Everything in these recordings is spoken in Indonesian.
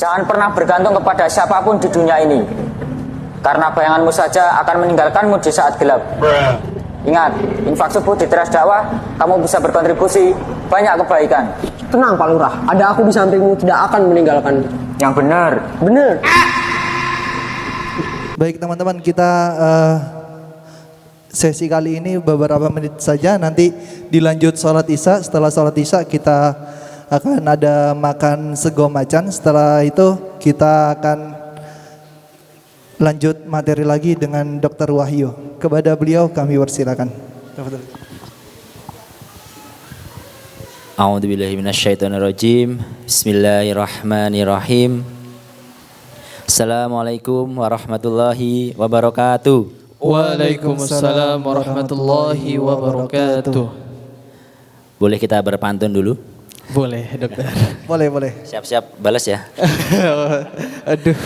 Jangan pernah bergantung kepada siapapun di dunia ini, karena bayanganmu saja akan meninggalkanmu di saat gelap. Ingat, infak subuh di teras dakwah, kamu bisa berkontribusi banyak kebaikan. Tenang Pak Lurah, ada aku di sampingmu, tidak akan meninggalkan. Yang benar. Benar. Baik teman-teman, kita sesi kali ini beberapa menit saja, nanti dilanjut sholat isya. Setelah sholat isya kita akan ada makan sego macan. Setelah itu kita akan lanjut materi lagi dengan Dr. Wahyu. Kepada beliau kami persilakan. A'udzubillahi minasyaitonirrajim. Bismillahirrahmanirrahim. Assalamualaikum warahmatullahi wabarakatuh. Waalaikumsalam warahmatullahi wabarakatuh. Boleh kita berpantun dulu? Boleh dokter. Boleh. Siap-siap balas ya. Aduh.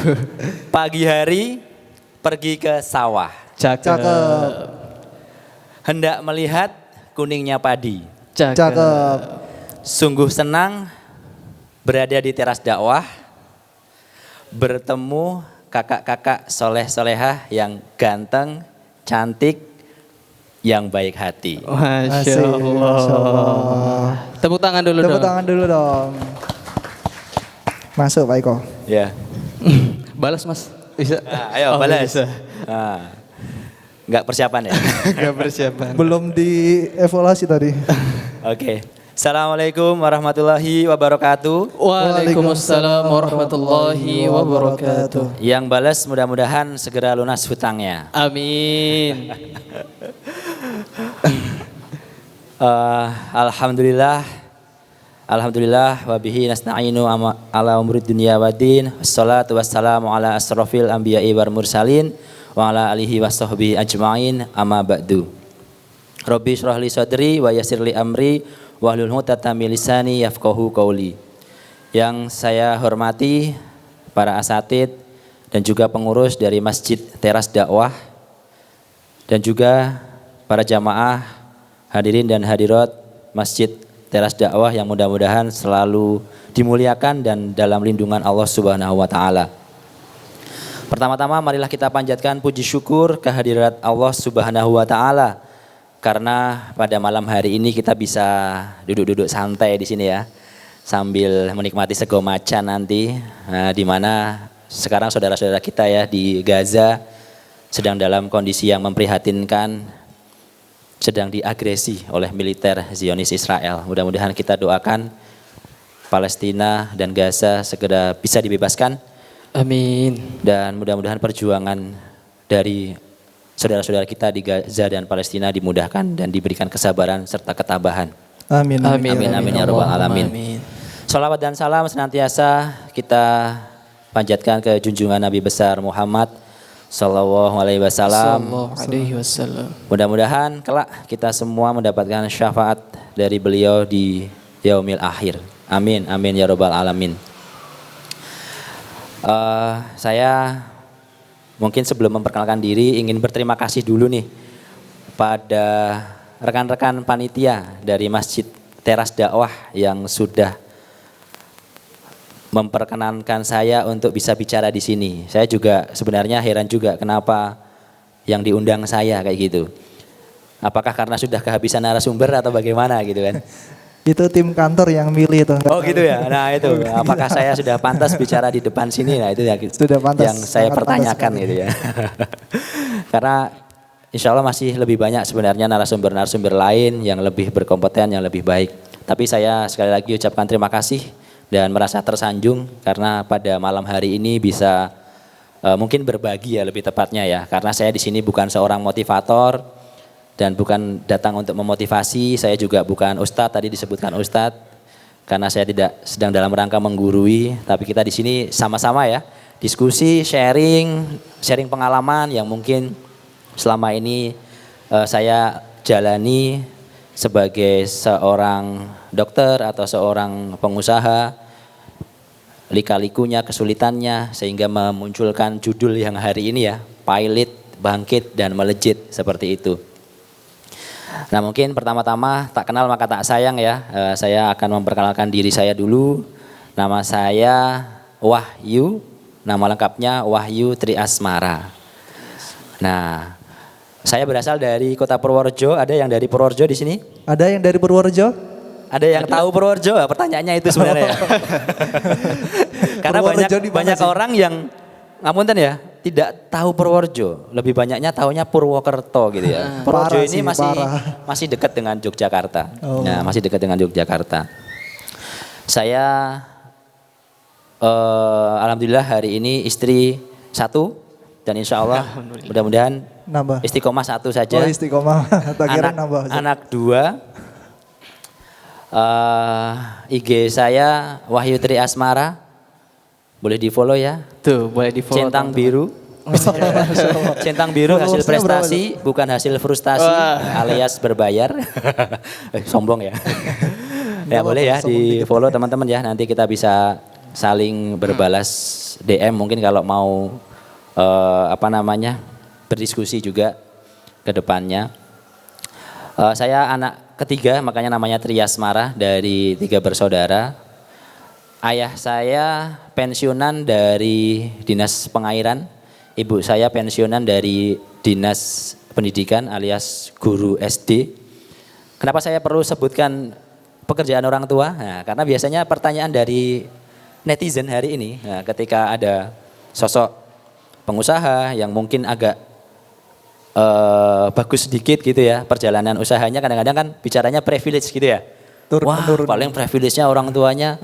Pagi hari pergi ke sawah. Cakep. Hendak melihat kuningnya padi. Cakep. Sungguh senang berada di teras dakwah, bertemu kakak-kakak soleh-solehah yang ganteng, cantik, yang baik hati. Masya Allah. Tepuk tangan dulu dong. Tepuk tangan dulu dong. Masuk Pak Eko. Ya. Balas mas. Bisa. Nah, ayo balas. Bisa. Nah, nggak persiapan ya? Gak persiapan. Belum dievaluasi tadi. Oke. Assalamualaikum warahmatullahi wabarakatuh. Waalaikumsalam warahmatullahi wabarakatuh. Yang balas mudah-mudahan segera lunas hutangnya. Amin. Alhamdulillah wabihi nasta'inu ala umuri dunia waddin. Wassalatu wassalamu ala asrofil anbiya'i wal mursalin wa ala alihi wa sahbihi ajma'in amma ba'du. Rabbi syrah li sadri wa yassir li amri wahlul 'uqdatam min lisani yafqahu qawli. Yang saya hormati para asatid dan juga pengurus dari Masjid Teras Dakwah dan juga para jamaah hadirin dan hadirat Masjid Teras Dakwah yang mudah-mudahan selalu dimuliakan dan dalam lindungan Allah Subhanahu wa taala. Pertama-tama marilah kita panjatkan puji syukur kehadirat Allah Subhanahu wa taala karena pada malam hari ini kita bisa duduk-duduk santai di sini ya, sambil menikmati sego macan nanti, di mana sekarang saudara-saudara kita ya di Gaza sedang dalam kondisi yang memprihatinkan, sedang diagresi oleh militer Zionis Israel. Mudah-mudahan kita doakan Palestina dan Gaza segera bisa dibebaskan. Amin. Dan mudah-mudahan perjuangan dari saudara-saudara kita di Gaza dan Palestina dimudahkan dan diberikan kesabaran serta ketabahan. Amin. Amin ya rabbal alamin. Salawat dan salam senantiasa kita panjatkan ke junjungan Nabi besar Muhammad sallallahu alaihi wasallam. Mudah-mudahan kelak kita semua mendapatkan syafaat dari beliau di yaumil akhir. Amin ya rabbal alamin. Saya mungkin sebelum memperkenalkan diri ingin berterima kasih dulu nih pada rekan-rekan panitia dari Masjid Teras Dakwah yang sudah memperkenankan saya untuk bisa bicara di sini. Saya juga sebenarnya heran juga kenapa yang diundang saya kayak gitu. Apakah karena sudah kehabisan narasumber atau bagaimana gitu kan? Itu tim kantor yang milih itu. Oh gitu ya. Nah itu, apakah saya sudah pantas bicara di depan sini? Nah itu ya, sudah pantas, yang saya pertanyakan gitu ya. Karena insya Allah masih lebih banyak sebenarnya narasumber-narasumber lain yang lebih berkompeten, yang lebih baik. Tapi saya sekali lagi ucapkan terima kasih dan merasa tersanjung karena pada malam hari ini bisa mungkin berbagi ya lebih tepatnya ya. Karena saya di sini bukan seorang motivator dan bukan datang untuk memotivasi, saya juga bukan ustadz, tadi disebutkan ustadz, karena saya tidak sedang dalam rangka menggurui, tapi kita di sini sama-sama ya, diskusi, sharing pengalaman yang mungkin selama ini saya jalani sebagai seorang dokter atau seorang pengusaha, lika-likunya, kesulitannya, sehingga memunculkan judul yang hari ini ya, Pilot, Bangkit, dan Melejit, seperti itu. Nah mungkin pertama-tama tak kenal maka tak sayang ya, saya akan memperkenalkan diri saya dulu. Nama saya Wahyu, nama lengkapnya Wahyu Tri Asmara. Nah, saya berasal dari kota Purworejo. Ada yang dari Purworejo di sini? Ada yang dari Purworejo? Ada yang tahu Purworejo? Pertanyaannya itu sebenarnya. Ya. Karena Purworejo di mana banyak sih? orang yang ngapunten ya, tidak tahu Purworejo. Lebih banyaknya tahunya Purwokerto gitu ya. Purworejo Parah ini sih, parah. masih dekat dengan Yogyakarta. Oh. Nah, masih dekat dengan Yogyakarta. Saya alhamdulillah hari ini istri 1 dan insya Allah mudah-mudahan Nambah. istiqomah 1 saja. Oh istiqomah. Tak kira nambah. Anak 2. IG saya Wahyu Tri Asmara. Boleh di follow ya. Tuh, boleh di follow. Centang biru. Centang biru hasil Followersnya berapa prestasi bukan hasil frustasi alias berbayar. Sombong ya. Ya boleh ya di follow teman-teman ya. Nanti kita bisa saling berbalas DM mungkin kalau mau berdiskusi juga ke depannya. Saya anak ketiga makanya namanya Tri Asmara dari 3 bersaudara. Ayah saya pensiunan dari Dinas Pengairan, ibu saya pensiunan dari Dinas Pendidikan alias guru SD. Kenapa saya perlu sebutkan pekerjaan orang tua? Nah, karena biasanya pertanyaan dari netizen hari ini, nah, ketika ada sosok pengusaha yang mungkin agak bagus sedikit gitu ya perjalanan usahanya, kadang-kadang kan bicaranya privilege gitu ya. Turun-menurun. Paling privilege-nya orang tuanya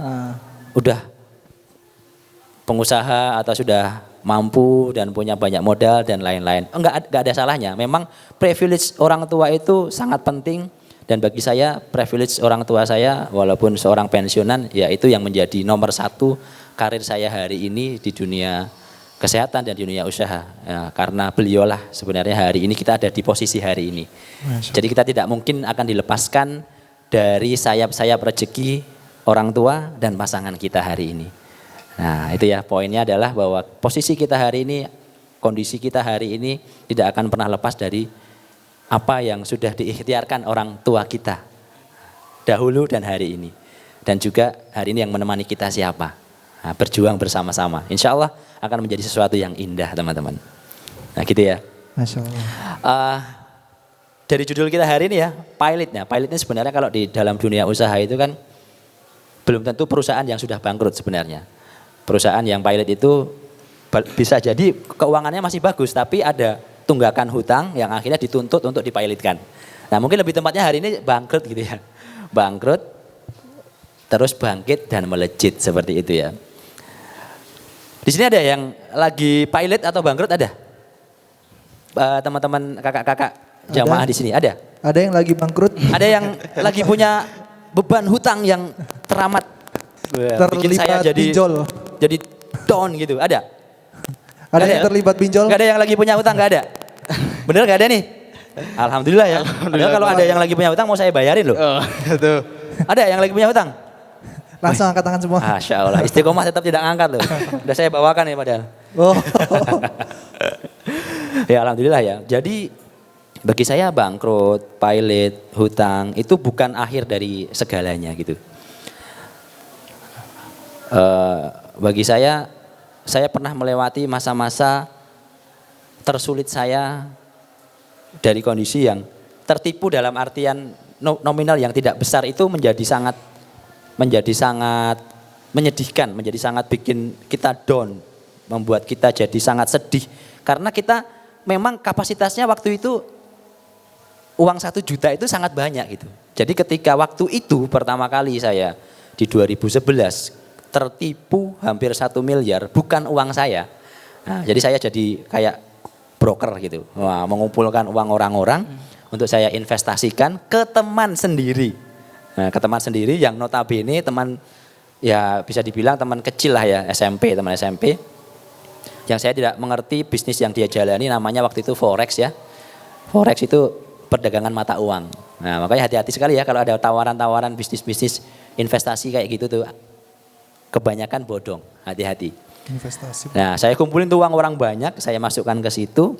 udah pengusaha atau sudah mampu dan punya banyak modal dan lain-lain. Enggak ada salahnya. Memang privilege orang tua itu sangat penting dan bagi saya privilege orang tua saya walaupun seorang pensiunan ya itu yang menjadi nomor 1 karir saya hari ini di dunia kesehatan dan di dunia usaha. Ya, karena beliaulah sebenarnya hari ini kita ada di posisi hari ini. Jadi kita tidak mungkin akan dilepaskan dari sayap-sayap rezeki orang tua dan pasangan kita hari ini. Nah itu ya poinnya adalah bahwa posisi kita hari ini, kondisi kita hari ini tidak akan pernah lepas dari apa yang sudah diikhtiarkan orang tua kita dahulu dan hari ini. Dan juga hari ini yang menemani kita siapa. Nah, berjuang bersama-sama. Insya Allah akan menjadi sesuatu yang indah teman-teman. Nah gitu ya. Masya Allah. Dari judul kita hari ini ya, pilotnya. Pilotnya sebenarnya kalau di dalam dunia usaha itu kan belum tentu perusahaan yang sudah bangkrut sebenarnya. Perusahaan yang pilot itu bisa jadi keuangannya masih bagus tapi ada tunggakan hutang yang akhirnya dituntut untuk dipilotkan. Nah mungkin lebih tempatnya hari ini bangkrut gitu ya. Bangkrut terus bangkit dan melejit seperti itu ya. Di sini ada yang lagi pilot atau bangkrut ada? Teman-teman kakak-kakak jamaah di sini ada? Ada yang lagi bangkrut? Ada yang lagi punya beban hutang yang teramat bikin saya Terlibat pinjol. jadi down gitu, ada? Ada yang terlibat pinjol? Gak ada yang lagi punya hutang, gak ada? Bener gak ada nih? Alhamdulillah ya. Padahal kalau ada yang lagi punya hutang mau saya bayarin loh. Tuh. Ada yang lagi punya hutang? Langsung angkat tangan semua. Masya Allah, istiqomah tetap tidak angkat loh. Udah saya bawakan ya padahal. Oh. Ya alhamdulillah ya. Jadi bagi saya bangkrut, pilot, hutang itu bukan akhir dari segalanya gitu. Bagi saya pernah melewati masa-masa tersulit saya dari kondisi yang tertipu dalam artian nominal yang tidak besar itu menjadi sangat menyedihkan, menjadi sangat bikin kita down, membuat kita jadi sangat sedih karena kita memang kapasitasnya waktu itu uang 1 juta itu sangat banyak gitu. Jadi ketika waktu itu pertama kali saya di 2011 tertipu hampir 1 miliar bukan uang saya. Nah, jadi saya jadi kayak broker gitu. Wah, mengumpulkan uang orang-orang untuk saya investasikan ke teman sendiri. Nah, ke teman sendiri yang notabene teman ya bisa dibilang teman kecil lah ya, teman SMP. Yang saya tidak mengerti bisnis yang dia jalani namanya waktu itu Forex ya. Forex itu perdagangan mata uang. Nah, makanya hati-hati sekali ya kalau ada tawaran-tawaran bisnis-bisnis investasi kayak gitu tuh. Kebanyakan bodong, hati-hati. Investasi. Nah, saya kumpulin tuh uang orang banyak, saya masukkan ke situ,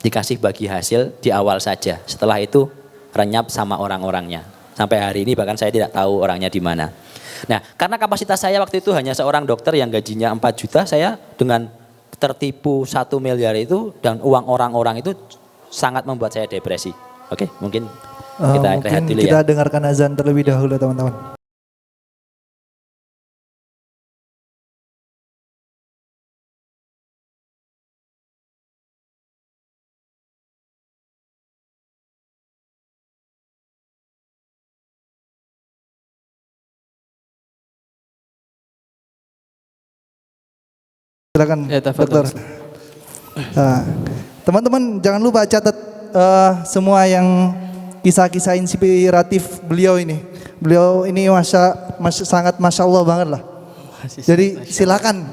dikasih bagi hasil di awal saja. Setelah itu renyap sama orang-orangnya. Sampai hari ini bahkan saya tidak tahu orangnya di mana. Nah, karena kapasitas saya waktu itu hanya seorang dokter yang gajinya 4 juta, saya dengan tertipu 1 miliar itu dan uang orang-orang itu sangat membuat saya depresi. Oke, mungkin kita Mungkin rehat dulu kita ya. dengarkan azan terlebih dahulu teman-teman. Silakan Ya, tafadhol. dokter. Nah, teman-teman jangan lupa catat semua yang kisah-kisah inspiratif beliau ini. Beliau ini sangat masya Allah banget lah. Jadi silakan.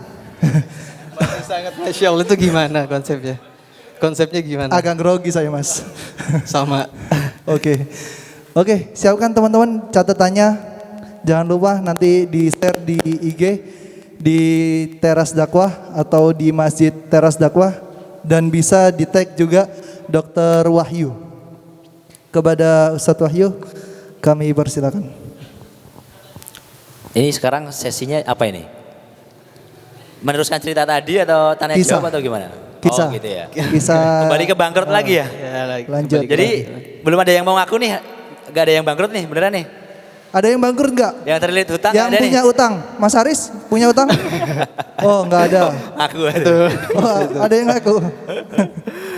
Sangat Masya Allah itu gimana konsepnya? Konsepnya gimana? Agak grogi saya mas. Sama. Oke, siapkan teman-teman catatannya. Jangan lupa nanti di share di IG, di Teras Dakwah atau di Masjid Teras Dakwah, dan bisa di tag juga Dr. Wahyu. Kepada Ustadz Wahyu, kami persilakan. Ini sekarang sesinya apa ini? Meneruskan cerita tadi atau tanya Kisah. jawab atau gimana? Kisah. Oh gitu ya. Kisah. Kembali ke bangkrut lagi ya? Lanjut. Jadi belum ada yang mau ngaku nih, gak ada yang bangkrut nih, beneran nih? Ada yang bangkrut nggak? Yang terlilit hutang Yang ada punya nih? utang, Mas Haris punya utang? Oh nggak ada. Aku ada. Oh, ada yang ngaku.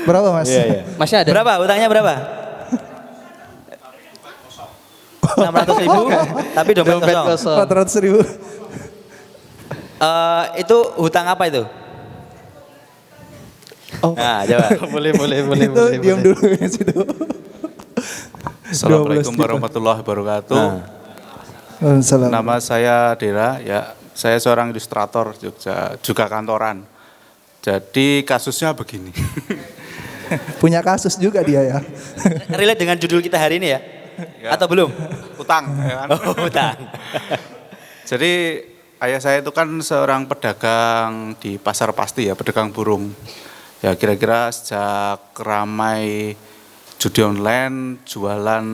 Berapa mas? Masnya ada? Berapa? Utangnya berapa? 600.000 tapi dompet kosong. 400.000. Itu hutang apa itu? Oh. Nah, coba. boleh. Itu diam dulu di situ. Assalamualaikum 12 juta. warahmatullahi wabarakatuh. Waalaikumsalam. Nama saya Dera, ya saya seorang ilustrator juga kantoran. Jadi kasusnya begini. Punya kasus juga dia ya. Relate dengan judul kita hari ini ya? Ya. Atau belum? Utang. Ya kan? Oh, hutang. Jadi ayah saya itu kan seorang pedagang di pasar pasti ya, pedagang burung. Ya kira-kira sejak ramai judi online, jualan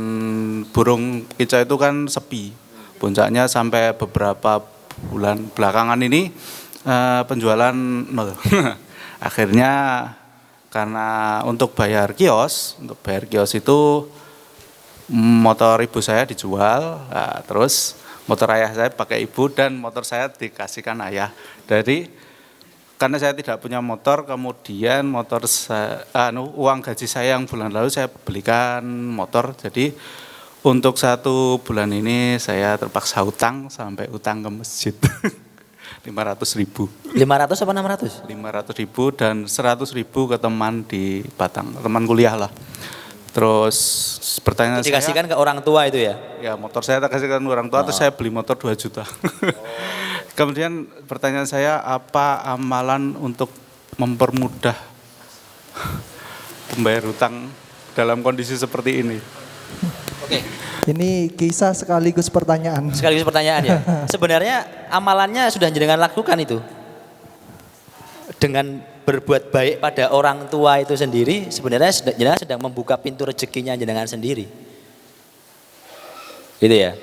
burung kicau itu kan sepi. Puncaknya sampai beberapa bulan belakangan ini penjualan nol. Akhirnya karena untuk bayar kios itu motor ibu saya dijual, nah, terus motor ayah saya pakai ibu dan motor saya dikasihkan ayah. Jadi karena saya tidak punya motor, kemudian uang gaji saya yang bulan lalu saya belikan motor. Jadi untuk 1 bulan ini saya terpaksa hutang sampai utang ke masjid. 500.000. 500 apa 600? 500.000 dan 100.000 ke teman di Batang, teman kuliah lah. Terus pertanyaan saya, Dikasihkan ke orang tua itu ya? ya motor saya tak kasihkan orang tua, terus saya beli motor 2 juta. Kemudian pertanyaan saya, apa amalan untuk mempermudah membayar hutang dalam kondisi seperti ini? Oke. Ini kisah sekaligus pertanyaan. Sekaligus pertanyaan ya. Sebenarnya amalannya sudah jenengan lakukan itu. Dengan berbuat baik pada orang tua itu sendiri, sebenarnya jenengan sedang membuka pintu rezekinya jenengan sendiri. Gitu ya.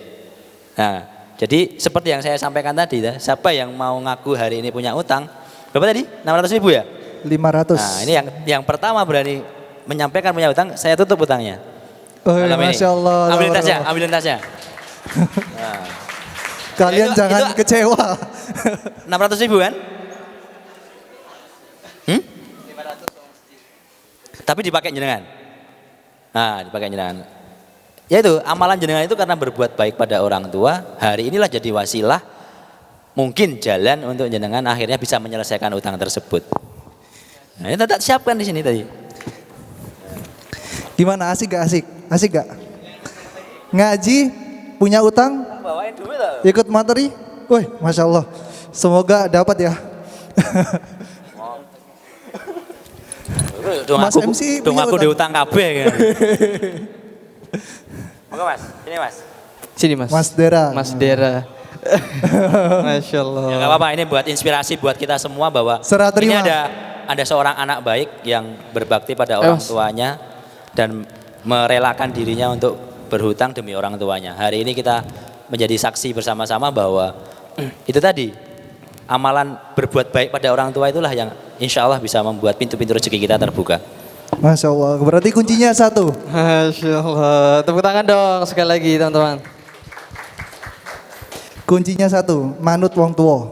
Nah, jadi seperti yang saya sampaikan tadi, siapa yang mau ngaku hari ini punya utang, berapa tadi? 600.000 ya? 500. Nah, ini yang pertama berani menyampaikan punya utang, saya tutup utangnya. Oh, Malam ini. Masya Allah. Ambilin tasnya. Nah, Kalian Itu- jangan itu- kecewa. 600.000 kan? Tapi dipakai jenengan. Nah, dipakai jenengan. Ya itu, amalan jenengan itu karena berbuat baik pada orang tua, hari inilah jadi wasilah, mungkin jalan untuk jenengan akhirnya bisa menyelesaikan utang tersebut. Nah, ini tetap siapkan di sini tadi. Gimana, asik gak asik? Asik gak? Ngaji, punya utang, Bawain duit loh. ikut materi. Wih, Masya Allah. Semoga dapat ya. Mas MC Dong punya aku utang. diutang kabeh kan. Moga Mas, sini Mas. Sini Mas. Mas Dera. Mas Dera. Masya Allah. Ya nggak apa-apa, ini buat inspirasi buat kita semua bahwa Serah ini terima. ada seorang anak baik yang berbakti pada orang Mas. tuanya dan merelakan dirinya untuk berhutang demi orang tuanya. Hari ini kita menjadi saksi bersama-sama bahwa itu tadi amalan berbuat baik pada orang tua itulah yang insya Allah bisa membuat pintu-pintu rezeki kita terbuka. Masya Allah. Berarti kuncinya satu. Masya Allah. Tepuk tangan dong sekali lagi teman-teman. Kuncinya satu, manut wong tua.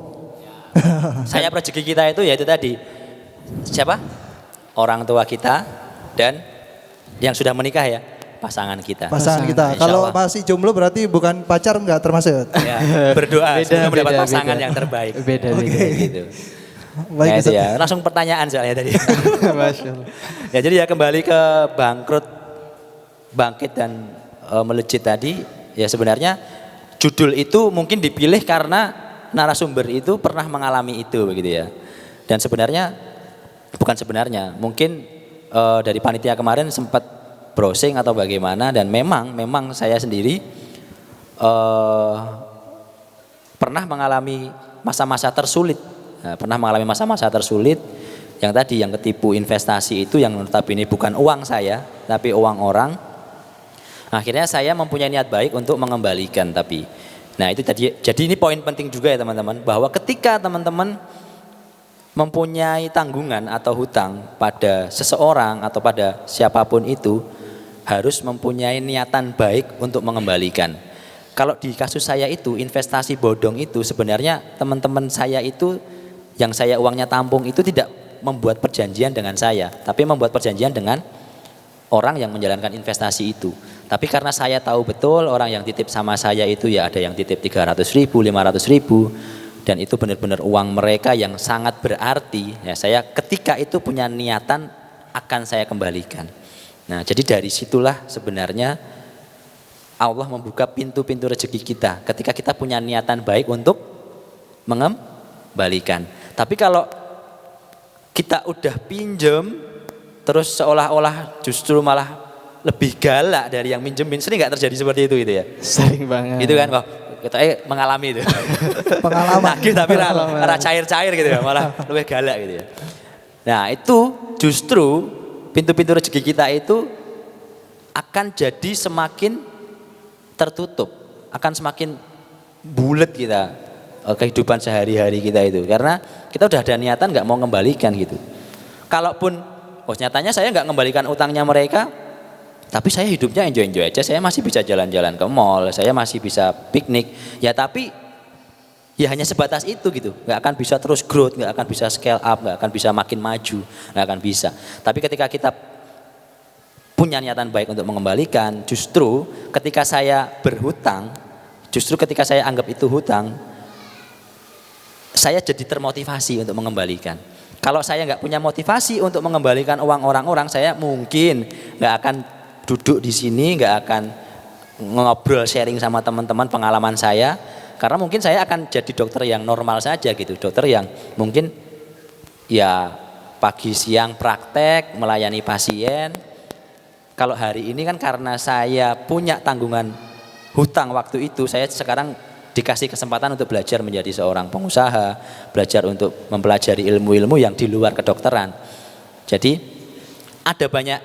Saya rezeki kita itu ya itu tadi. Siapa? Orang tua kita dan yang sudah menikah ya, pasangan kita. Pasangan kita. Insya Kalau Allah. masih jomblo berarti bukan pacar enggak termasuk. Ya, berdoa Beda, semoga mendapat beda, pasangan beda. yang terbaik. Beda. Gitu. Baik, Nah, itu Ustaz. ya. Langsung pertanyaan soalnya tadi. Masya Allah. Ya jadi ya kembali ke bangkit dan melejit tadi. Ya sebenarnya judul itu mungkin dipilih karena narasumber itu pernah mengalami itu begitu ya. Dan mungkin dari panitia kemarin sempat browsing atau bagaimana dan memang saya sendiri pernah mengalami masa-masa tersulit. Pernah mengalami masa-masa tersulit yang tadi yang ketipu investasi itu yang notabene bukan uang saya tapi uang orang. Akhirnya saya mempunyai niat baik untuk mengembalikan tapi. Nah itu tadi, jadi ini poin penting juga ya teman-teman bahwa ketika teman-teman mempunyai tanggungan atau hutang pada seseorang atau pada siapapun itu harus mempunyai niatan baik untuk mengembalikan. Kalau di kasus saya itu investasi bodong itu sebenarnya teman-teman saya itu yang saya uangnya tampung itu tidak membuat perjanjian dengan saya, tapi membuat perjanjian dengan orang yang menjalankan investasi itu. Tapi karena saya tahu betul orang yang titip sama saya itu ya ada yang titip 300.000, 500.000 dan itu benar-benar uang mereka yang sangat berarti. Ya, saya ketika itu punya niatan akan saya kembalikan. Nah, jadi dari situlah sebenarnya Allah membuka pintu-pintu rezeki kita ketika kita punya niatan baik untuk mengembalikan. Tapi kalau kita udah pinjem terus seolah-olah justru malah lebih galak dari yang minjemin, sering nggak terjadi seperti itu gitu ya? Sering banget. Itu kan kok kita mengalami itu. Pengalaman. Nagih tapi ora cair-cair gitu ya, malah lebih galak gitu ya. Nah, itu justru pintu-pintu rezeki kita itu akan jadi semakin tertutup, akan semakin bulat kita kehidupan sehari-hari kita itu karena kita udah ada niatan nggak mau mengembalikan gitu. Kalaupun nyatanya saya nggak mengembalikan utangnya mereka, tapi saya hidupnya enjoy aja, saya masih bisa jalan-jalan ke mall, saya masih bisa piknik, ya tapi ya hanya sebatas itu gitu, nggak akan bisa terus growth, nggak akan bisa scale up, nggak akan bisa makin maju, nggak akan bisa. Tapi ketika kita punya niatan baik untuk mengembalikan, justru ketika saya berhutang, justru ketika saya anggap itu hutang, saya jadi termotivasi untuk mengembalikan. Kalau saya nggak punya motivasi untuk mengembalikan uang orang-orang, saya mungkin nggak akan duduk di sini, nggak akan ngobrol sharing sama teman-teman pengalaman saya, karena mungkin saya akan jadi dokter yang normal saja gitu, dokter yang mungkin ya pagi siang praktek melayani pasien. Kalau hari ini kan karena saya punya tanggungan hutang waktu itu, saya sekarang dikasih kesempatan untuk belajar menjadi seorang pengusaha, belajar untuk mempelajari ilmu-ilmu yang di luar kedokteran. Jadi ada banyak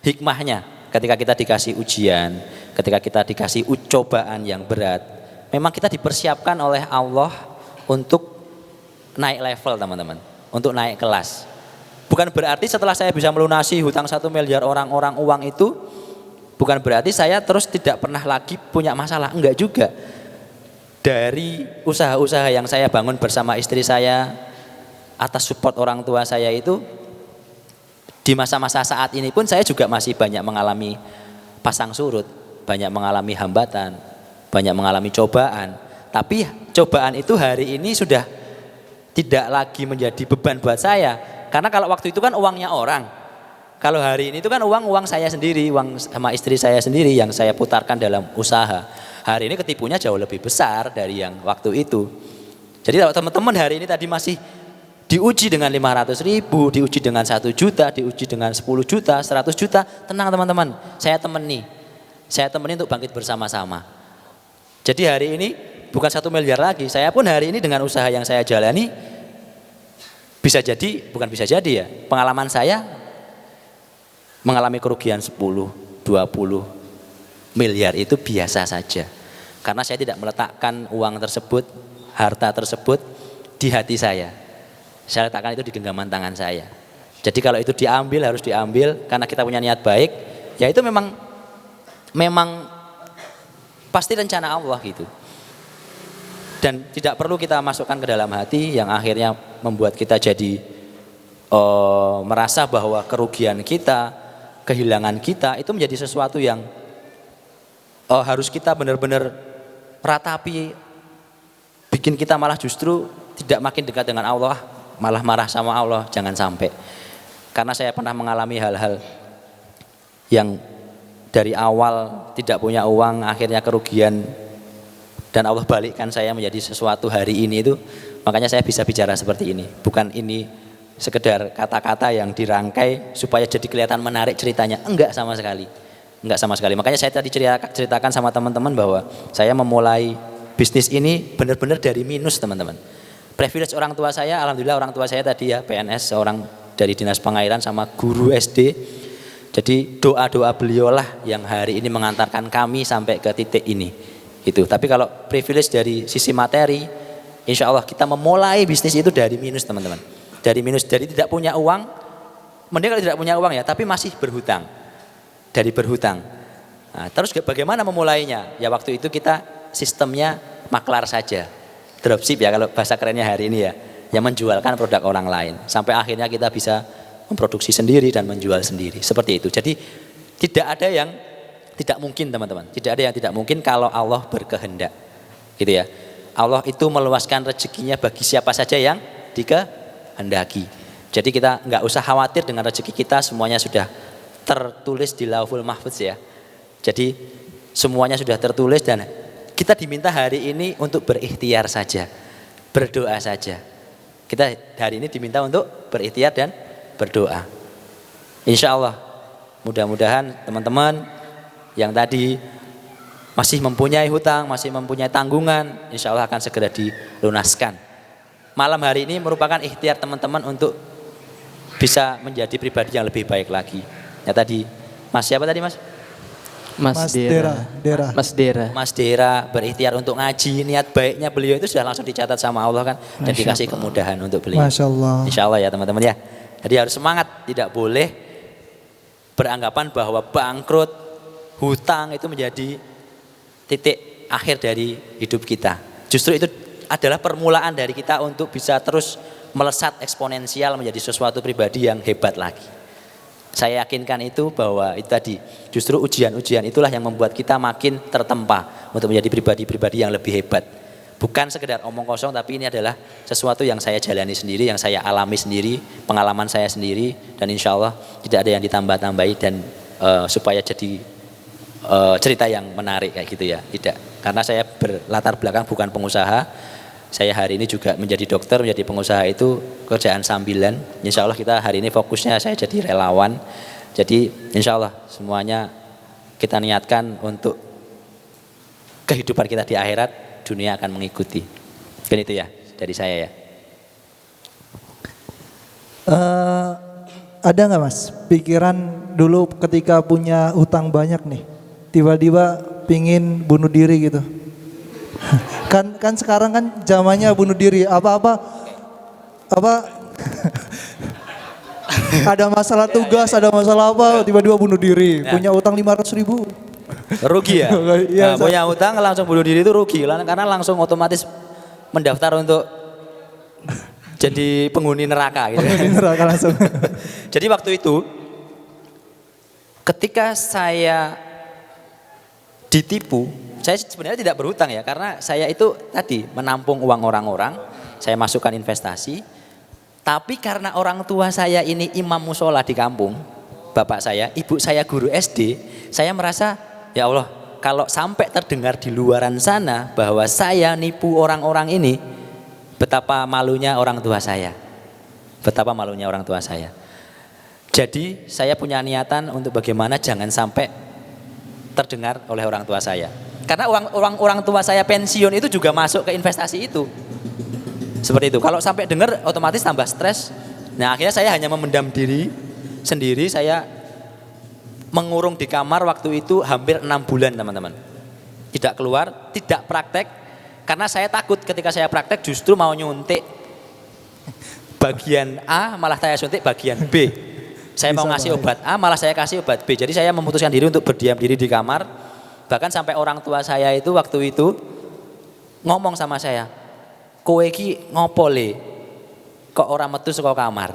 hikmahnya ketika kita dikasih ujian, ketika kita dikasih cobaan yang berat. Memang kita dipersiapkan oleh Allah untuk naik level teman-teman, untuk naik kelas. Bukan berarti setelah saya bisa melunasi hutang 1 miliar orang-orang uang itu, bukan berarti saya terus tidak pernah lagi punya masalah, enggak juga. Dari usaha-usaha yang saya bangun bersama istri saya atas support orang tua saya itu, di masa-masa saat ini pun saya juga masih banyak mengalami pasang surut, banyak mengalami hambatan, banyak mengalami cobaan. Tapi cobaan itu hari ini sudah tidak lagi menjadi beban buat saya, karena kalau waktu itu kan uangnya orang, kalau hari ini itu kan uang saya sendiri, uang sama istri saya sendiri yang saya putarkan dalam usaha. Hari ini ketipunya jauh lebih besar dari yang waktu itu. Jadi kalau teman-teman hari ini tadi masih diuji dengan 500.000, diuji dengan 1 juta, diuji dengan 10 juta, 100 juta, tenang teman-teman, saya temani untuk bangkit bersama-sama. Jadi hari ini bukan 1 miliar lagi, saya pun hari ini dengan usaha yang saya jalani, bisa jadi, bukan bisa jadi ya, pengalaman saya mengalami kerugian 10, 20 miliar itu biasa saja. Karena saya tidak meletakkan uang tersebut, harta tersebut di hati saya. Saya letakkan itu di genggaman tangan saya. Jadi kalau itu diambil, harus diambil karena kita punya niat baik, ya itu memang pasti rencana Allah gitu. Dan tidak perlu kita masukkan ke dalam hati yang akhirnya membuat kita jadi merasa bahwa kerugian kita, kehilangan kita itu menjadi sesuatu yang harus kita benar-benar ratapi, bikin kita malah justru tidak makin dekat dengan Allah, malah marah sama Allah. Jangan sampai. Karena saya pernah mengalami hal-hal yang dari awal tidak punya uang, akhirnya kerugian, dan Allah balikkan saya menjadi sesuatu hari ini itu. Makanya saya bisa bicara seperti ini. Bukan ini sekedar kata-kata yang dirangkai supaya jadi kelihatan menarik ceritanya. Enggak sama sekali. Enggak sama sekali. Makanya saya tadi ceritakan sama teman-teman bahwa saya memulai bisnis ini benar-benar dari minus, teman-teman. Privilege orang tua saya, alhamdulillah orang tua saya tadi ya PNS, seorang dari Dinas Pengairan sama guru SD. Jadi doa-doa beliaulah yang hari ini mengantarkan kami sampai ke titik ini. Gitu. Tapi kalau privilege dari sisi materi, insya Allah kita memulai bisnis itu dari minus, teman-teman. Dari minus, dari tidak punya uang, mending kalau tidak punya uang ya, tapi masih berhutang. Dari berhutang. Nah, terus bagaimana memulainya? Ya waktu itu kita sistemnya maklar saja. Dropship ya kalau bahasa kerennya hari ini ya. Yang menjualkan produk orang lain. Sampai akhirnya kita bisa memproduksi sendiri dan menjual sendiri. Seperti itu. Jadi tidak ada yang tidak mungkin, teman-teman. Tidak ada yang tidak mungkin kalau Allah berkehendak. Gitu ya. Allah itu meluaskan rezekinya bagi siapa saja yang dikehendaki. Jadi kita nggak usah khawatir dengan rezeki kita, semuanya sudah tertulis di Lauhul Mahfuz ya. Jadi semuanya sudah tertulis dan kita diminta hari ini untuk berikhtiar saja. Berdoa saja. Kita hari ini diminta untuk berikhtiar dan berdoa. Insya Allah mudah-mudahan teman-teman yang tadi masih mempunyai hutang, masih mempunyai tanggungan, insya Allah akan segera dilunaskan. Malam hari ini merupakan ikhtiar teman-teman untuk bisa menjadi pribadi yang lebih baik lagi. Ya tadi, Mas siapa tadi Mas? Mas Dera. Mas Dera. Mas Dera berikhtiar untuk ngaji, niat baiknya beliau itu sudah langsung dicatat sama Allah kan, dan dikasih kemudahan untuk beliau. Masya Allah. Insya Allah ya teman-teman ya. Jadi harus semangat, tidak boleh beranggapan bahwa bangkrut, hutang itu menjadi titik akhir dari hidup kita. Justru itu adalah permulaan dari kita untuk bisa terus melesat eksponensial menjadi sesuatu pribadi yang hebat lagi. Saya yakinkan itu bahwa itu tadi justru ujian-ujian itulah yang membuat kita makin tertempa untuk menjadi pribadi-pribadi yang lebih hebat. Bukan sekedar omong kosong, tapi ini adalah sesuatu yang saya jalani sendiri, yang saya alami sendiri, pengalaman saya sendiri, dan insya Allah tidak ada yang ditambah-tambahi dan supaya jadi cerita yang menarik kayak gitu ya. Tidak, karena saya berlatar belakang bukan pengusaha. Saya hari ini juga menjadi dokter, menjadi pengusaha itu kerjaan sambilan. Insya Allah kita hari ini fokusnya saya jadi relawan. Jadi insya Allah semuanya kita niatkan untuk kehidupan kita di akhirat, dunia akan mengikuti. Kan itu ya dari saya ya. Ada nggak Mas pikiran dulu ketika punya utang banyak nih, tiba-tiba pingin bunuh diri gitu? kan sekarang kan zamannya bunuh diri apa ada masalah tugas, ada masalah apa, tiba-tiba bunuh diri, punya utang 500.000. Rugi ya? Iya, Nah, punya utang langsung bunuh diri itu rugi karena langsung otomatis mendaftar untuk jadi penghuni neraka gitu. Penghuni neraka langsung. Jadi waktu itu ketika saya ditipu, saya sebenarnya tidak berhutang ya, karena saya itu tadi menampung uang orang-orang, saya masukkan investasi. Tapi karena orang tua saya ini imam musola di kampung, bapak saya, ibu saya guru SD, saya merasa ya Allah, kalau sampai terdengar di luaran sana bahwa saya nipu orang-orang ini, betapa malunya orang tua saya. Betapa malunya orang tua saya. Jadi saya punya niatan untuk bagaimana jangan sampai terdengar oleh orang tua saya. Karena orang tua saya pensiun itu juga masuk ke investasi itu. Seperti itu. Kalau sampai dengar otomatis tambah stres. Nah akhirnya saya hanya memendam diri sendiri. Saya mengurung di kamar waktu itu hampir 6 bulan teman-teman. Tidak keluar, tidak praktek. Karena saya takut ketika saya praktek justru mau nyuntik bagian A malah saya suntik bagian B. Saya mau ngasih obat A malah saya kasih obat B. Jadi saya memutuskan diri untuk berdiam diri di kamar. Bahkan sampai orang tua saya itu waktu itu ngomong sama saya, kowe iki ngopo le kok orang metu saka kamar.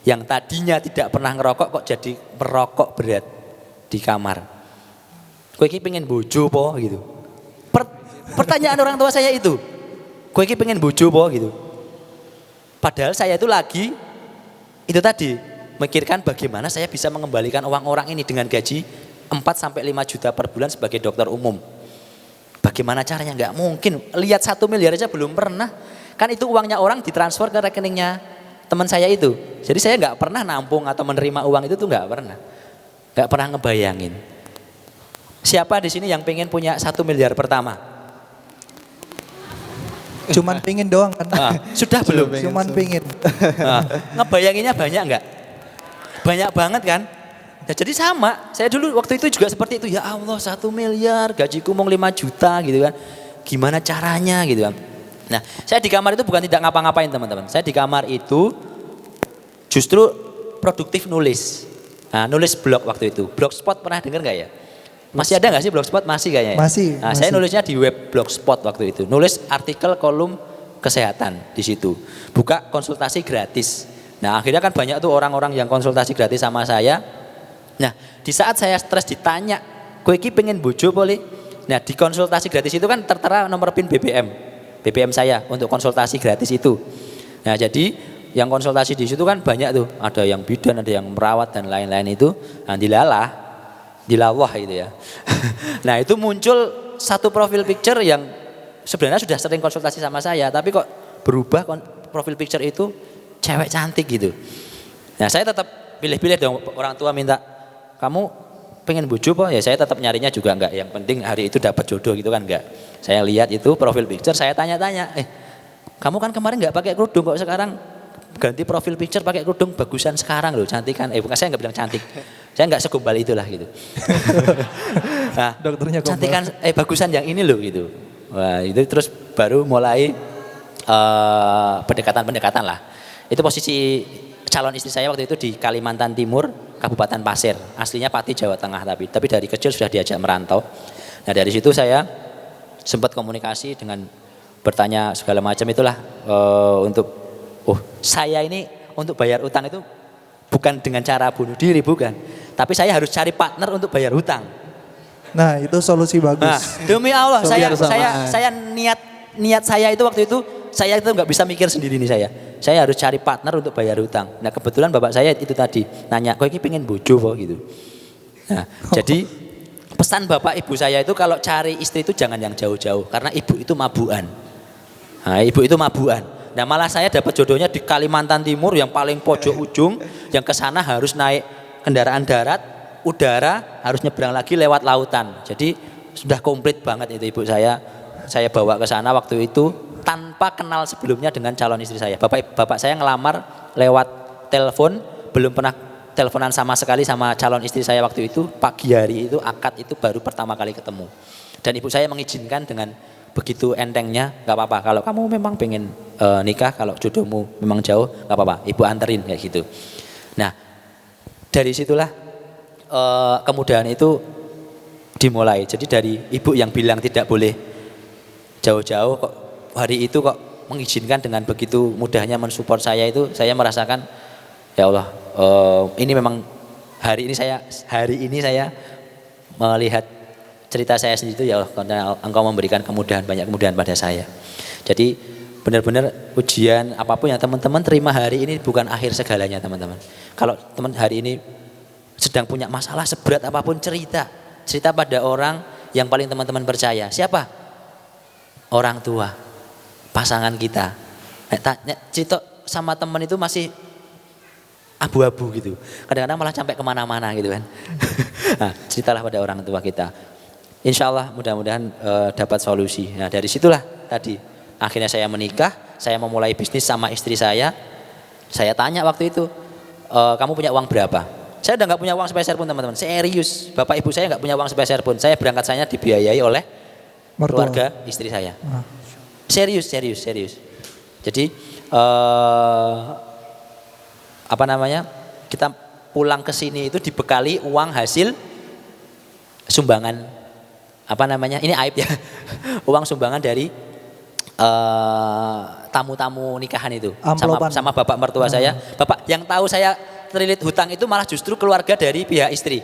Yang tadinya tidak pernah ngerokok kok jadi merokok berat di kamar. Kowe iki pengen bojo po gitu. Pertanyaan orang tua saya itu. Kowe iki pengen bojo po gitu. Padahal saya itu lagi itu tadi mikirkan bagaimana saya bisa mengembalikan uang orang ini dengan gaji 4 sampai 5 juta per bulan sebagai dokter umum. Bagaimana caranya? Enggak mungkin. Lihat 1 miliar aja belum pernah. Kan itu uangnya orang ditransfer ke rekeningnya teman saya itu. Jadi saya enggak pernah nampung atau menerima uang itu tuh enggak pernah. Enggak pernah ngebayangin. Siapa di sini yang pengen punya 1 miliar pertama? Cuman pingin doang kan? Sudah belum? Cuman pingin. Ngebayanginnya banyak enggak? Banyak banget kan? Ya, jadi sama, saya dulu waktu itu juga seperti itu. Ya Allah 1 miliar, gajiku mau 5 juta gitu kan. Gimana caranya gitu kan. Nah saya di kamar itu bukan tidak ngapa-ngapain teman-teman. Saya di kamar itu justru produktif nulis. Nah, nulis blog waktu itu. Blogspot pernah dengar gak ya? Masih ada gak sih Blogspot? Masih kayaknya ya? Masih. Nah, saya nulisnya di web Blogspot waktu itu. Nulis artikel kolom kesehatan di situ. Buka konsultasi gratis. Nah akhirnya kan banyak tuh orang-orang yang konsultasi gratis sama saya. Nah di saat saya stres ditanya, kowe iki pengen bojo boleh? Nah di konsultasi gratis itu kan tertera nomor PIN BBM saya untuk konsultasi gratis itu. Nah jadi yang konsultasi di situ kan banyak tuh, ada yang bidan, ada yang merawat dan lain-lain itu. Nah dilallah gitu ya. Nah itu muncul satu profil picture yang sebenarnya sudah sering konsultasi sama saya, tapi kok berubah profil picture itu cewek cantik gitu. Nah saya tetap pilih-pilih dong, orang tua minta kamu pengen bojo po? Ya saya tetap nyarinya juga enggak. Yang penting hari itu dapat jodoh gitu kan enggak. Saya lihat itu profil picture, saya tanya-tanya, kamu kan kemarin enggak pakai kerudung kok sekarang ganti profil picture pakai kerudung, bagusan sekarang loh, cantik kan? Bukan, saya enggak bilang cantik. Saya enggak segombal itulah gitu. Nah, Dokternya gombal. cantik kan, bagusan yang ini loh gitu. Wah itu terus baru mulai pendekatan-pendekatan lah. Itu posisi calon istri saya waktu itu di Kalimantan Timur, Kabupaten Pasir. Aslinya Pati, Jawa Tengah tapi dari kecil sudah diajak merantau. Nah dari situ saya sempat komunikasi dengan bertanya segala macam itulah untuk saya ini untuk bayar utang itu bukan dengan cara bunuh diri, bukan. Tapi saya harus cari partner untuk bayar hutang. Nah itu solusi bagus. Nah, demi Allah Kebersamaan. saya niat saya itu waktu itu saya itu nggak bisa mikir sendiri nih saya. Saya harus cari partner untuk bayar hutang. Nah kebetulan bapak saya itu tadi nanya, kok ini pengen bojo kok gitu. Nah jadi pesan bapak ibu saya itu kalau cari istri itu jangan yang jauh-jauh karena ibu itu mabuan. Nah ibu itu mabuan. Nah malah saya dapat jodohnya di Kalimantan Timur yang paling pojok ujung, yang ke sana harus naik kendaraan darat, udara, harus nyebrang lagi lewat lautan. Jadi sudah komplit banget itu ibu saya bawa ke sana waktu itu tanpa kenal sebelumnya dengan calon istri saya. Bapak saya ngelamar lewat telepon, belum pernah teleponan sama sekali sama calon istri saya waktu itu. Pagi hari itu akad itu baru pertama kali ketemu. Dan ibu saya mengizinkan dengan begitu entengnya, nggak apa-apa kalau kamu memang pengen nikah, kalau jodohmu memang jauh nggak apa-apa, ibu anterin kayak gitu. Nah dari situlah kemudahan itu dimulai. Jadi dari ibu yang bilang tidak boleh jauh-jauh kok hari itu kok mengizinkan dengan begitu mudahnya mensupport saya itu, saya merasakan ya Allah ini memang hari ini saya melihat cerita saya sendiri itu ya Allah karena Engkau memberikan kemudahan, banyak kemudahan pada saya. Jadi benar-benar ujian apapun yang teman-teman terima hari ini bukan akhir segalanya teman-teman. Kalau teman hari ini sedang punya masalah seberat apapun cerita pada orang yang paling teman-teman percaya. Siapa? Orang tua, pasangan kita. Cerita sama teman itu masih abu-abu gitu. Kadang-kadang malah sampai kemana-mana gitu kan. Nah, ceritalah pada orang tua kita. Insya Allah mudah-mudahan dapat solusi. Nah dari situlah tadi akhirnya saya menikah, saya memulai bisnis sama istri saya. Saya tanya waktu itu, kamu punya uang berapa? Saya udah nggak punya uang sepeser pun teman-teman. Serius, bapak ibu saya nggak punya uang sepeser pun. Saya berangkat saya dibiayai oleh Mertua. keluarga istri saya. Ah. Serius. Jadi apa namanya? Kita pulang ke sini itu dibekali uang hasil sumbangan. Apa namanya? Ini aib ya. Uang sumbangan dari tamu-tamu nikahan itu Amplopan. sama bapak mertua saya. Bapak yang tahu saya terlilit hutang itu malah justru keluarga dari pihak istri,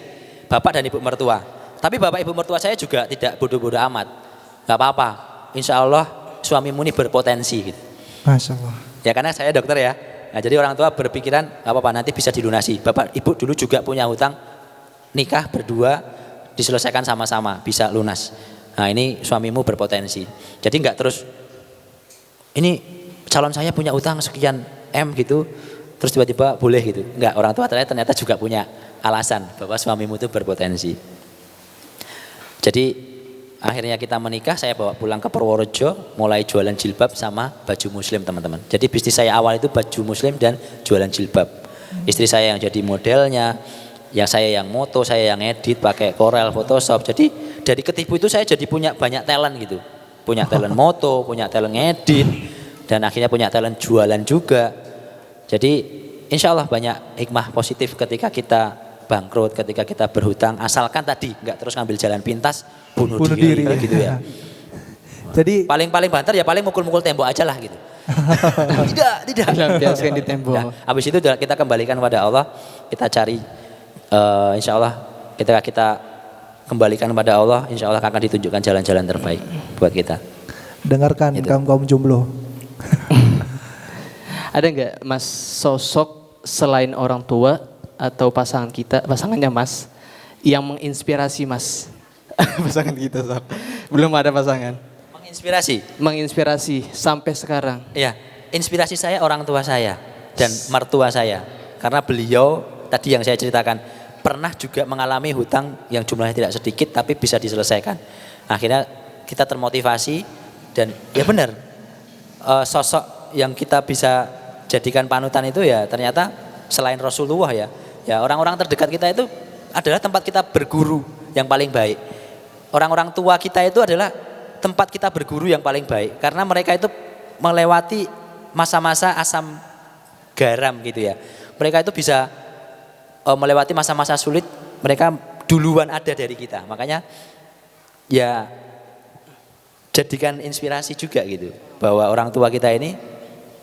bapak dan ibu mertua. Tapi bapak ibu mertua saya juga tidak bodoh-bodoh amat. Gak apa-apa. Insya Allah suamimu ini berpotensi. Gitu. Masya Allah. Ya karena saya dokter ya. Nah, jadi orang tua berpikiran gak apa-apa nanti bisa dilunasi. Bapak ibu dulu juga punya hutang nikah berdua diselesaikan sama-sama bisa lunas. Nah ini suamimu berpotensi. Jadi nggak terus ini calon saya punya utang sekian M gitu. Terus tiba-tiba boleh gitu. Enggak, orang tua ternyata juga punya alasan bahwa suamimu itu berpotensi. Jadi akhirnya kita menikah, saya bawa pulang ke Purworejo, mulai jualan jilbab sama baju muslim teman-teman. Jadi bisnis saya awal itu baju muslim dan jualan jilbab. Istri saya yang jadi modelnya, yang saya yang moto, saya yang edit pakai Corel, Photoshop. Jadi dari ketipu itu saya jadi punya banyak talent gitu. Punya talent moto, punya talent edit, dan akhirnya punya talent jualan juga. Jadi insya Allah banyak hikmah positif ketika kita bangkrut, ketika kita berhutang, asalkan tadi nggak terus ngambil jalan pintas, bunuh diri gitu ya. Jadi Paling banter ya paling mukul-mukul tembok aja lah gitu. tidak. Lampiaskan di tembok. Nah, habis itu kita kembalikan kepada Allah, kita cari insya Allah ketika kita kembalikan kepada Allah, insya Allah akan ditunjukkan jalan-jalan terbaik buat kita. dengarkan Itu. kaum jomblo. Ada nggak Mas sosok selain orang tua atau pasangannya Mas yang menginspirasi Mas? Pasangan kita Sob. Belum ada pasangan. Menginspirasi sampai sekarang. Ya, inspirasi saya orang tua saya dan mertua saya. Karena beliau tadi yang saya ceritakan pernah juga mengalami hutang yang jumlahnya tidak sedikit tapi bisa diselesaikan. Akhirnya kita termotivasi dan ya benar sosok yang kita bisa jadikan panutan itu ya ternyata selain Rasulullah ya orang-orang terdekat kita itu adalah tempat kita berguru yang paling baik. Orang-orang tua kita itu adalah tempat kita berguru yang paling baik karena mereka itu melewati masa-masa asam garam gitu ya. Mereka itu bisa melewati masa-masa sulit, mereka duluan ada dari kita. Makanya ya jadikan inspirasi juga gitu bahwa orang tua kita ini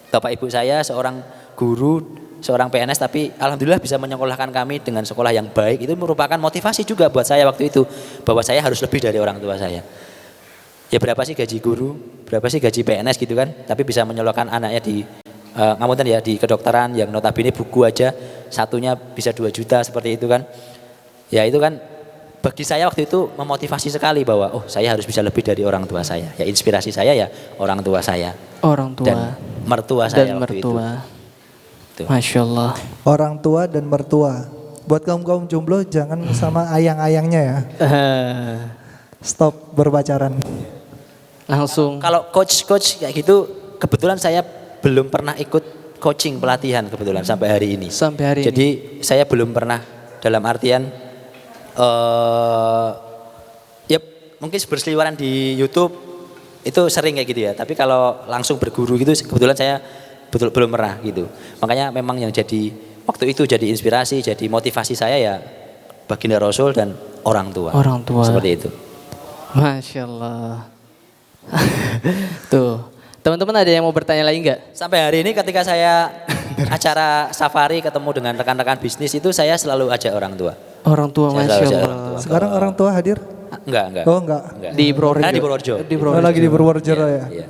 bapak ibu saya seorang guru, seorang PNS tapi alhamdulillah bisa menyekolahkan kami dengan sekolah yang baik. Itu merupakan motivasi juga buat saya waktu itu bahwa saya harus lebih dari orang tua saya. Ya berapa sih gaji guru, berapa sih gaji PNS gitu kan, tapi bisa menyekolahkan anaknya di ngapunten ya di kedokteran yang notabene buku aja satunya bisa 2 juta seperti itu kan. Ya itu kan bagi saya waktu itu memotivasi sekali bahwa oh saya harus bisa lebih dari orang tua saya. Ya inspirasi saya ya orang tua saya. Orang tua Dan mertua saya dan waktu itu. mertua. Tuh. Masya Allah. Orang tua dan mertua. Buat kaum jomblo jangan sama ayang-ayangnya ya. Stop berpacaran. Langsung. Kalau coach kayak gitu kebetulan saya belum pernah ikut coaching pelatihan kebetulan sampai hari ini. Sampai hari Jadi saya belum pernah dalam artian ya mungkin berseliweran di YouTube itu sering kayak gitu ya. Tapi kalau langsung berguru gitu kebetulan saya belum pernah gitu. Makanya memang yang jadi waktu itu jadi inspirasi, jadi motivasi saya ya baginda Rasul dan orang tua. Orang tua. Seperti itu. Masya Allah. Tuh, teman-teman ada yang mau bertanya lagi nggak? Sampai hari ini ketika saya acara safari ketemu dengan rekan-rekan bisnis itu saya selalu ajak orang tua. Orang tua, Saya Masya selalu ajak Allah. orang tua. Sekarang orang tua hadir? Enggak. Oh enggak. Enggak. Di Purworejo. Karena di Purworejo. Di Oh, Purworejo. lagi di Purworejo ya. Iya.